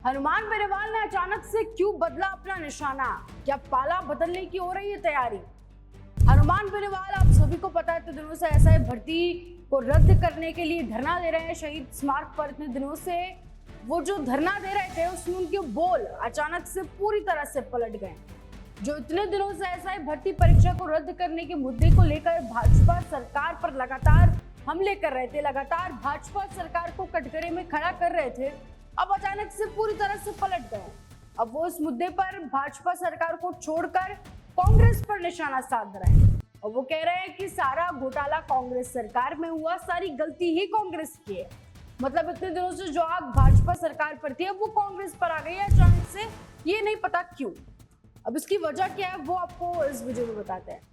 हनुमान बेनीवाल ने अचानक से क्यों बदला अपना निशाना? क्या पाला बदलने की हो रही है तैयारी? हनुमान बेनीवाल, आप सभी को पता है, इतने दिनों से एसआई भर्ती को रद्द करने के लिए धरना दे रहे हैं शहीद स्मारक पर। इतने दिनों से वो जो धरना दे रहे थे उसमें उनके बोल अचानक से पूरी तरह से पलट गए। जो इतने दिनों से एसआई भर्ती परीक्षा को रद्द करने के मुद्दे को लेकर भाजपा सरकार पर लगातार हमले कर रहे थे, लगातार भाजपा सरकार को कटघरे में खड़ा कर रहे थे, अब अचानक से पूरी तरह से पलट गए। अब वो इस मुद्दे पर भाजपा सरकार को छोड़कर कांग्रेस पर निशाना साध रहे हैं और वो कह रहे हैं कि सारा घोटाला कांग्रेस सरकार में हुआ, सारी गलती ही कांग्रेस की है। मतलब इतने दिनों से जो आग भाजपा सरकार पर थी अब वो कांग्रेस पर आ गई है अचानक से, ये नहीं पता क्यों। अब इसकी वजह क्या है वो आपको इस वीडियो में बताते हैं।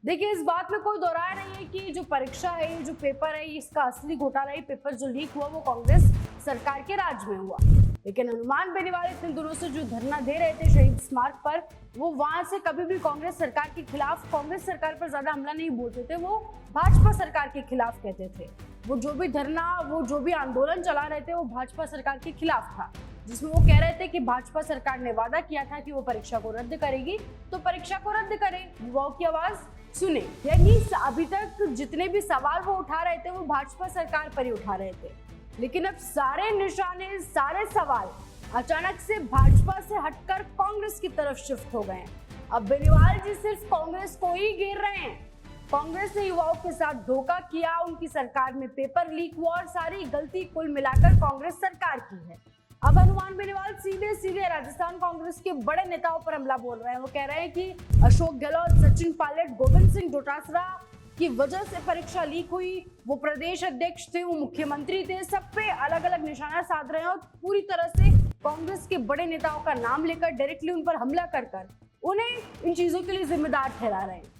देखिए, इस बात में कोई दो राय नहीं है कि जो परीक्षा है, ये जो पेपर है, इसका असली घोटाला, ये पेपर जो लीक हुआ वो कांग्रेस सरकार के राज में हुआ। लेकिन हनुमान बेनीवाल इतने दिनों से जो धरना दे रहे थे शहीद स्मारक पर, वो वहां से कभी भी कांग्रेस सरकार के खिलाफ, कांग्रेस सरकार पर ज्यादा हमला नहीं बोलते थे, वो भाजपा सरकार के खिलाफ कहते थे। वो जो भी धरना, वो जो भी आंदोलन चला रहे थे वो भाजपा सरकार के खिलाफ था, जिसमें वो कह रहे थे कि भाजपा सरकार ने वादा किया था कि वो परीक्षा को रद्द करेगी, तो परीक्षा को रद्द करे। युवाओं की आवाज सुने। यानी अभी तक जितने भी सवाल वो उठा रहे थे वो भाजपा सरकार पर ही उठा रहे थे, लेकिन अब सारे निशाने, सारे सवाल अचानक से भाजपा से हटकर कांग्रेस की तरफ शिफ्ट हो गए हैं। अब बेनीवाल जी सिर्फ कांग्रेस को ही घेर रहे हैं। कांग्रेस ने युवाओं के साथ धोखा किया, उनकी सरकार में पेपर लीक हुआ और सारी गलती कुल मिलाकर कांग्रेस सरकार की है। अब हनुमान बेनीवाल सीधे सीधे राजस्थान कांग्रेस के बड़े नेताओं पर हमला बोल रहे हैं। वो कह रहे हैं कि अशोक गहलोत, सचिन पायलट, गोविंद सिंह डोटासरा की वजह से परीक्षा लीक हुई। वो प्रदेश अध्यक्ष थे, वो मुख्यमंत्री थे, सब पे अलग अलग निशाना साध रहे हैं और पूरी तरह से कांग्रेस के बड़े नेताओं का नाम लेकर डायरेक्टली उन पर हमला कर कर उन्हें इन चीजों के लिए जिम्मेदार ठहरा रहे हैं।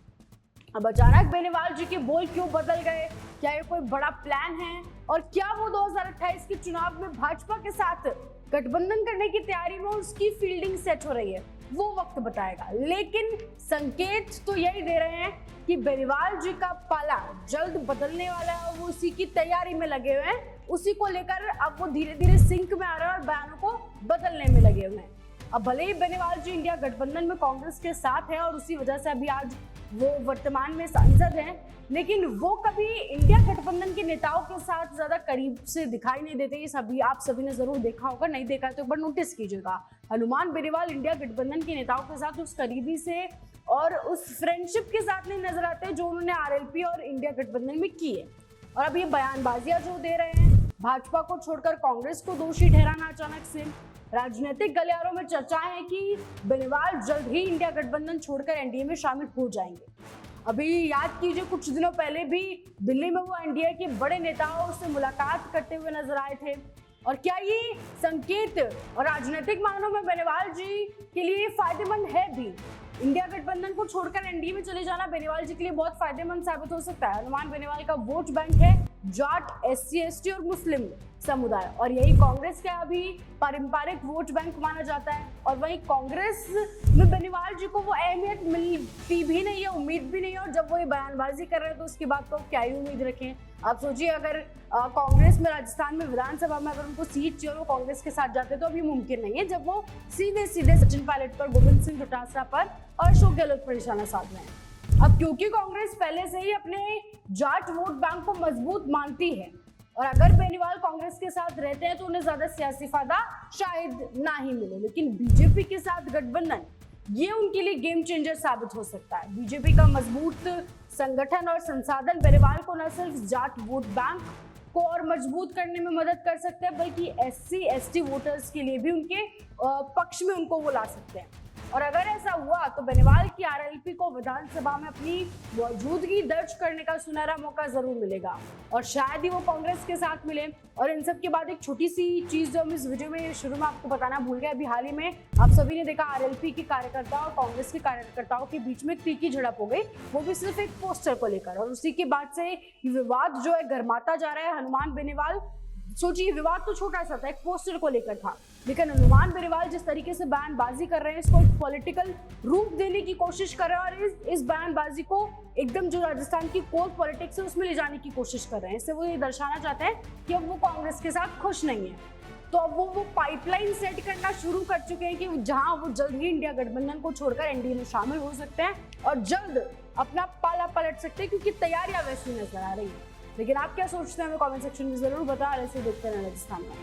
अब अचानक बेनीवाल जी के बोल क्यों बदल गए? क्या ये कोई बड़ा प्लान है? और क्या वो 2028 के चुनाव में भाजपा के साथ गठबंधन करने की तैयारी में उसकी फील्डिंग सेट हो रही है? वो वक्त बताएगा। लेकिन संकेत तो यही दे रहे हैं कि बेनीवाल जी का पाला जल्द बदलने वाला है, वो उसी की तैयारी में लगे हुए हैं। उसी को लेकर अब वो धीरे धीरे सिंक में आ रहे हैं और बयानों को बदलने में लगे हुए हैं। अब भले ही बेनीवाल जी इंडिया गठबंधन में कांग्रेस के साथ है और उसी वजह से अभी आज वो वर्तमान में सांसद हैं, लेकिन वो कभी इंडिया गठबंधन के नेताओं के साथ ज्यादा करीब से दिखाई नहीं देते। ये सभी आप सभी ने जरूर देखा होगा, नहीं देखा है तो एक बार नोटिस कीजिएगा। हनुमान बेनीवाल इंडिया गठबंधन के नेताओं के साथ उस करीबी से और उस फ्रेंडशिप के साथ नहीं नजर आते जो उन्होंने आरएलपी और इंडिया गठबंधन में की है। और अब ये बयानबाजियां जो दे रहे हैं, भाजपा को छोड़कर कांग्रेस को दोषी ठहराना, अचानक से राजनीतिक गलियारों में चर्चा है कि बेनीवाल जल्द ही इंडिया गठबंधन छोड़कर एनडीए में शामिल हो जाएंगे। अभी याद कीजिए, कुछ दिनों पहले भी दिल्ली में वो एनडीए के बड़े नेताओं से मुलाकात करते हुए नजर आए थे। और क्या ये संकेत और राजनीतिक मायनों में बेनीवाल जी के लिए फायदेमंद है भी? इंडिया गठबंधन को छोड़कर एनडीए में चले जाना बेनीवाल जी के लिए बहुत फायदेमंद साबित हो सकता है। हनुमान बेनीवाल का वोट बैंक है जाट, एससी, एसटी और मुस्लिम समुदाय, और यही कांग्रेस का अभी पारंपरिक वोट बैंक माना जाता है। और वहीं कांग्रेस में बेनीवाल जी को वो अहमियत मिलती भी नहीं है, उम्मीद भी नहीं है। और जब वो ये बयानबाजी कर रहे हैं तो उसकी बात तो क्या ही उम्मीद रखें। आप सोचिए, अगर कांग्रेस में राजस्थान में विधानसभा में अगर उनको सीट चाहिए और वो कांग्रेस के साथ जाते तो अभी मुमकिन नहीं है, जब वो सीधे सीधे सचिन पायलट पर, गोविंद सिंह डोटासरा पर और अशोक गहलोत पर निशाना साध रहे हैं। अब क्योंकि कांग्रेस पहले से ही अपने जाट वोट बैंक को मजबूत मानती है और अगर बेनीवाल कांग्रेस के साथ रहते हैं तो उन्हें ज्यादा सियासी फायदा शायद ना ही मिले, लेकिन बीजेपी के साथ गठबंधन ये उनके लिए गेम चेंजर साबित हो सकता है। बीजेपी का मजबूत संगठन और संसाधन बेनीवाल को न सिर्फ जाट वोट बैंक को और मजबूत करने में मदद कर सकते हैं, बल्कि एससी, एसटी वोटर्स के लिए भी उनके पक्ष में उनको वो ला सकते हैं। और अगर ऐसा हुआ तो बेनीवाल की आरएलपी को विधानसभा में अपनी मौजूदगी दर्ज करने का सुनहरा मौका जरूर मिलेगा और शायद ही वो कांग्रेस के साथ मिले। और इन सब के बाद एक छोटी सी चीज जो हम इस वीडियो में शुरू में आपको बताना भूल गए, अभी हाल ही में आप सभी ने देखा आरएलपी के कार्यकर्ताओं और कांग्रेस के कार्यकर्ताओं के बीच में तीखी झड़प हो गई, वो भी सिर्फ एक पोस्टर को लेकर। और उसी के बाद से विवाद जो है गर्माता जा रहा है। हनुमान बेनीवाल, सोचिए, विवाद तो छोटा सा था, एक पोस्टर को लेकर था, लेकिन हनुमान बेनीवाल जिस तरीके से बयानबाजी कर रहे हैं, इसको एक पॉलिटिकल रूप देने की कोशिश कर रहे हैं और इस बयानबाजी को एकदम जो राजस्थान की कोर पॉलिटिक्स है उसमें ले जाने की कोशिश कर रहे हैं। इससे वो ये दर्शाना चाहते हैं कि अब वो कांग्रेस के साथ खुश नहीं है। तो अब वो पाइपलाइन सेट करना शुरू कर चुके हैं कि जहां वो जल्द ही इंडिया गठबंधन को छोड़कर एनडीए में शामिल हो सकते हैं और जल्द अपना पाला पलट सकते हैं, क्योंकि तैयारियां वैसी नजर आ रही है। लेकिन आप क्या सोचते हैं हमें कमेंट सेक्शन में जरूर बताएं। ऐसे देखते रहना राजस्थान में।